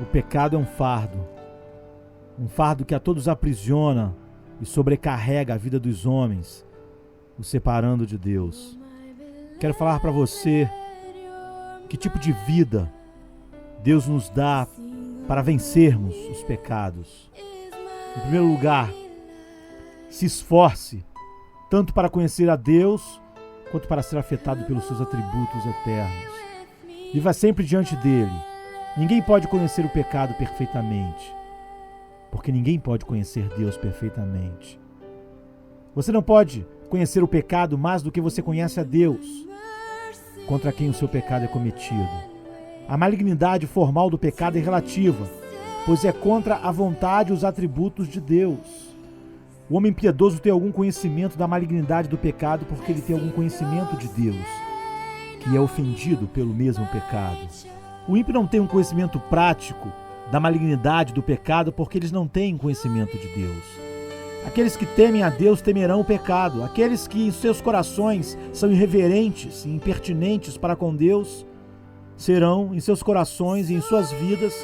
O pecado é um fardo que a todos aprisiona e sobrecarrega a vida dos homens, os separando de Deus. Quero falar para você que tipo de vida Deus nos dá para vencermos os pecados. Em primeiro lugar, se esforce tanto para conhecer a Deus quanto para ser afetado pelos seus atributos eternos. Viva sempre diante dele. Ninguém pode conhecer o pecado perfeitamente, porque ninguém pode conhecer Deus perfeitamente. Você não pode conhecer o pecado mais do que você conhece a Deus, contra quem o seu pecado é cometido. A malignidade formal do pecado é relativa, pois é contra a vontade e os atributos de Deus. O homem piedoso tem algum conhecimento da malignidade do pecado porque ele tem algum conhecimento de Deus, que é ofendido pelo mesmo pecado. O ímpio não tem um conhecimento prático da malignidade do pecado porque eles não têm conhecimento de Deus. Aqueles que temem a Deus temerão o pecado. Aqueles que em seus corações são irreverentes e impertinentes para com Deus serão em seus corações e em suas vidas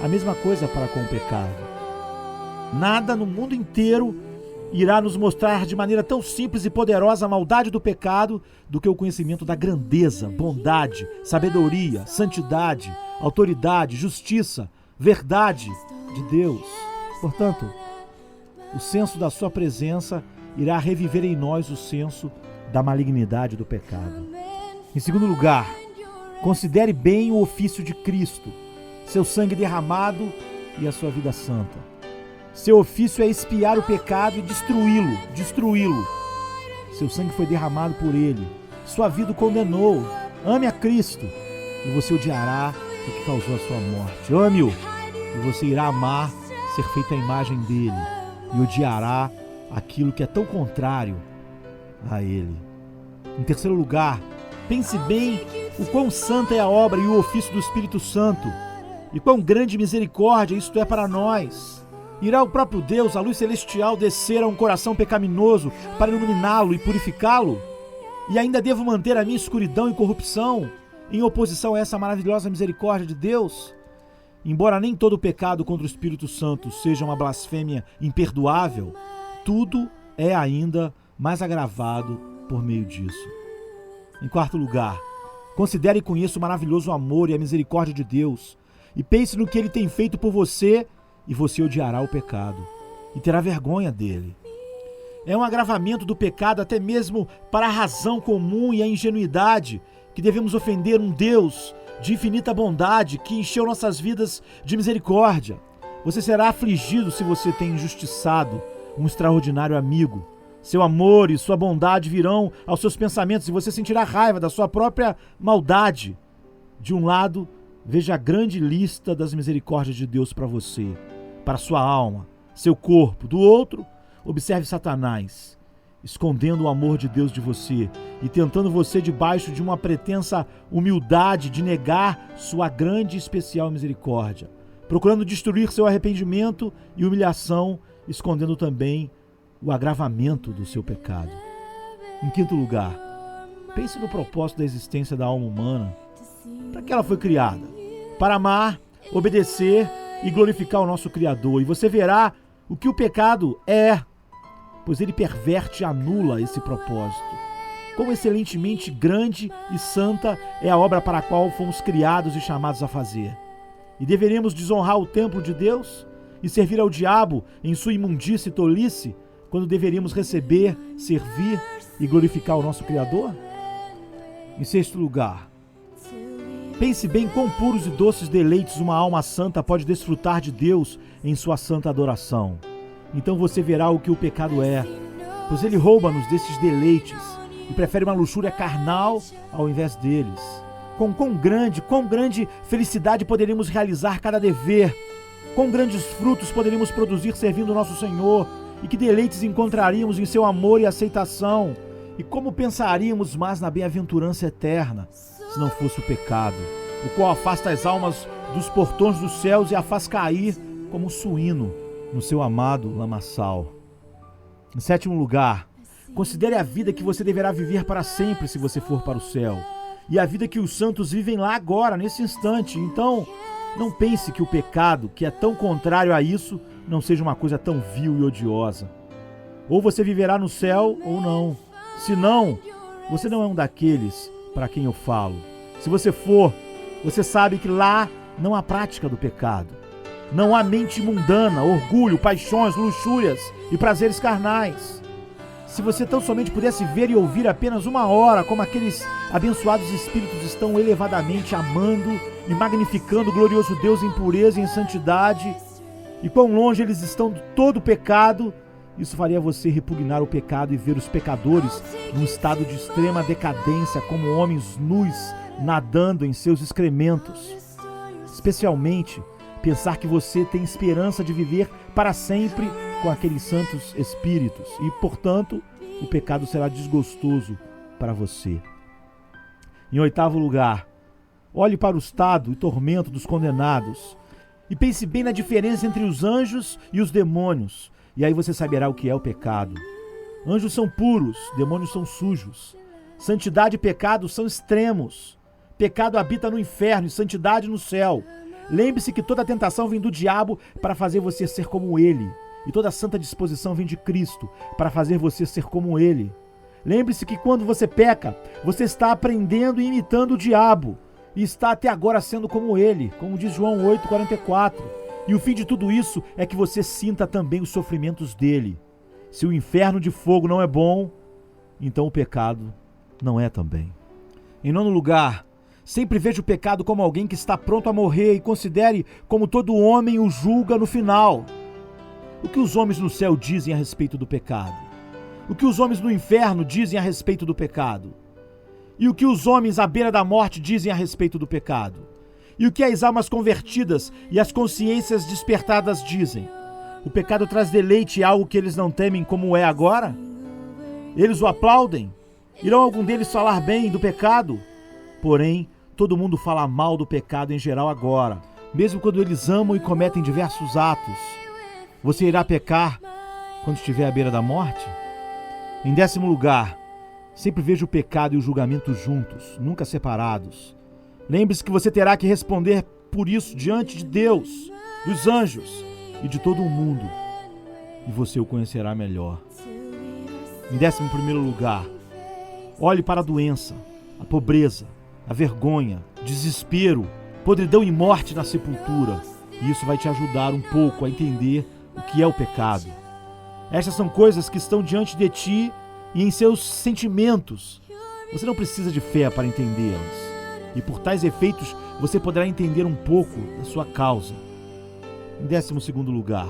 a mesma coisa para com o pecado. Nada no mundo inteiro irá nos mostrar de maneira tão simples e poderosa a maldade do pecado do que o conhecimento da grandeza, bondade, sabedoria, santidade, autoridade, justiça, verdade de Deus. Portanto, o senso da sua presença irá reviver em nós o senso da malignidade do pecado. Em segundo lugar, considere bem o ofício de Cristo, seu sangue derramado e a sua vida santa. Seu ofício é expiar o pecado e destruí-lo. Seu sangue foi derramado por ele. Sua vida o condenou. Ame a Cristo e você odiará o que causou a sua morte. Ame-o e você irá amar ser feito à imagem dele e odiará aquilo que é tão contrário a ele. Em terceiro lugar, pense bem o quão santa é a obra e o ofício do Espírito Santo e quão grande misericórdia isto é para nós. Irá o próprio Deus, a luz celestial, descer a um coração pecaminoso para iluminá-lo e purificá-lo? E ainda devo manter a minha escuridão e corrupção em oposição a essa maravilhosa misericórdia de Deus? Embora nem todo pecado contra o Espírito Santo seja uma blasfêmia imperdoável, tudo é ainda mais agravado por meio disso. Em quarto lugar, considere e conheça o maravilhoso amor e a misericórdia de Deus e pense no que ele tem feito por você e você odiará o pecado e terá vergonha dele. É um agravamento do pecado até mesmo para a razão comum e a ingenuidade que devemos ofender um Deus de infinita bondade que encheu nossas vidas de misericórdia. Você será afligido se você tem injustiçado um extraordinário amigo. Seu amor e sua bondade virão aos seus pensamentos e você sentirá raiva da sua própria maldade. De um lado, veja a grande lista das misericórdias de Deus para você, para sua alma, seu corpo. Do outro, observe Satanás, escondendo o amor de Deus de você e tentando você debaixo de uma pretensa humildade de negar sua grande e especial misericórdia, procurando destruir seu arrependimento e humilhação, escondendo também o agravamento do seu pecado. Em quinto lugar, pense no propósito da existência da alma humana. Para que ela foi criada? Para amar, obedecer e glorificar o nosso Criador. E você verá o que o pecado é, pois ele perverte e anula esse propósito. Quão excelentemente grande e santa é a obra para a qual fomos criados e chamados a fazer. E deveríamos desonrar o templo de Deus e servir ao diabo em sua imundície e tolice, quando deveríamos receber, servir e glorificar o nosso Criador? Em sexto lugar, pense bem quão puros e doces deleites uma alma santa pode desfrutar de Deus em sua santa adoração. Então você verá o que o pecado é, pois ele rouba-nos desses deleites e prefere uma luxúria carnal ao invés deles. Com quão grande felicidade poderíamos realizar cada dever, quão grandes frutos poderíamos produzir servindo o nosso Senhor, e que deleites encontraríamos em seu amor e aceitação, e como pensaríamos mais na bem-aventurança eterna, se não fosse o pecado, o qual afasta as almas dos portões dos céus e a faz cair como um suíno no seu amado lamaçal. Em sétimo lugar, considere a vida que você deverá viver para sempre se você for para o céu, e a vida que os santos vivem lá agora, nesse instante. Então, Não pense que o pecado, que é tão contrário a isso, não seja uma coisa tão vil e odiosa. Ou você viverá no céu ou não. Se não, você não é um daqueles para quem eu falo. Se você for, você sabe que lá não há prática do pecado. Não há mente mundana, orgulho, paixões, luxúrias e prazeres carnais. Se você tão somente pudesse ver e ouvir apenas uma hora como aqueles abençoados espíritos estão elevadamente amando e magnificando o glorioso Deus em pureza e em santidade, e quão longe eles estão de todo pecado, isso faria você repugnar o pecado e ver os pecadores num estado de extrema decadência, como homens nus nadando em seus excrementos. Especialmente, pensar que você tem esperança de viver para sempre com aqueles santos espíritos e, portanto, o pecado será desgostoso para você. Em 8º lugar, olhe para o estado e tormento dos condenados e pense bem na diferença entre os anjos e os demônios, e aí você saberá o que é o pecado. Anjos são puros, demônios são sujos. Santidade e pecado são extremos. Pecado habita no inferno e santidade no céu. Lembre-se que toda tentação vem do diabo para fazer você ser como ele. E toda santa disposição vem de Cristo para fazer você ser como ele. Lembre-se que quando você peca, você está aprendendo e imitando o diabo. E está até agora sendo como ele, como diz João 8,44. E o fim de tudo isso é que você sinta também os sofrimentos dele. Se o inferno de fogo não é bom, então o pecado não é também. Em 9º lugar, sempre veja o pecado como alguém que está pronto a morrer e considere como todo homem o julga no final. O que os homens no céu dizem a respeito do pecado? O que os homens no inferno dizem a respeito do pecado? E o que os homens à beira da morte dizem a respeito do pecado? E o que as almas convertidas e as consciências despertadas dizem? O pecado traz deleite e algo que eles não temem como é agora? Eles o aplaudem? Irão algum deles falar bem do pecado? Porém, todo mundo fala mal do pecado em geral agora, mesmo quando eles amam e cometem diversos atos. Você irá pecar quando estiver à beira da morte? Em 10º lugar, sempre veja o pecado e o julgamento juntos, nunca separados. Lembre-se que você terá que responder por isso diante de Deus, dos anjos e de todo o mundo, e você o conhecerá melhor. Em 11º lugar, olhe para a doença, a pobreza, a vergonha, desespero, podridão e morte na sepultura, e isso vai te ajudar um pouco a entender o que é o pecado. Estas são coisas que estão diante de ti e em seus sentimentos. Você não precisa de fé para entendê-las. E por tais efeitos, você poderá entender um pouco da sua causa. Em 12º lugar,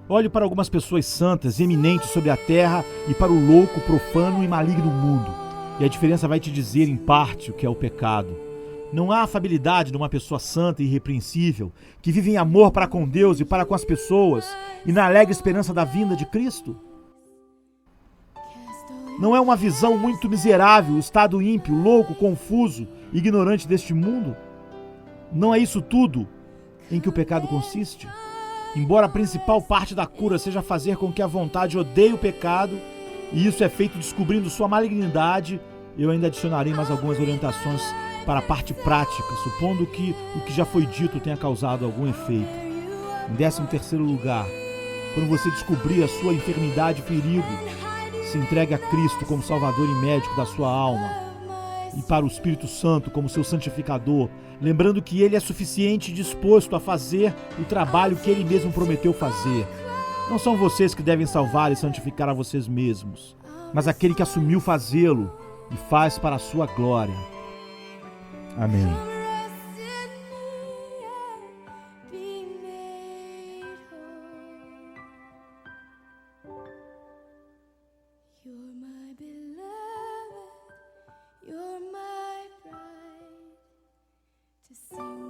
olhe para algumas pessoas santas e eminentes sobre a terra e para o louco, profano e maligno mundo. E a diferença vai te dizer, em parte, o que é o pecado. Não há afabilidade numa pessoa santa e irrepreensível, que vive em amor para com Deus e para com as pessoas, e na alegre esperança da vinda de Cristo? Não é uma visão muito miserável o estado ímpio, louco, confuso, ignorante deste mundo? Não é isso tudo em que o pecado consiste? Embora a principal parte da cura seja fazer com que a vontade odeie o pecado, e isso é feito descobrindo sua malignidade, eu ainda adicionarei mais algumas orientações para a parte prática, supondo que o que já foi dito tenha causado algum efeito. Em 13º lugar, quando você descobrir a sua enfermidade e perigo, se entregue a Cristo como Salvador e médico da sua alma e para o Espírito Santo como seu santificador, lembrando que Ele é suficiente e disposto a fazer o trabalho que Ele mesmo prometeu fazer. Não são vocês que devem salvar e santificar a vocês mesmos, mas aquele que assumiu fazê-lo e faz para a sua glória. Amém. You're my beloved, you're my bride, to sing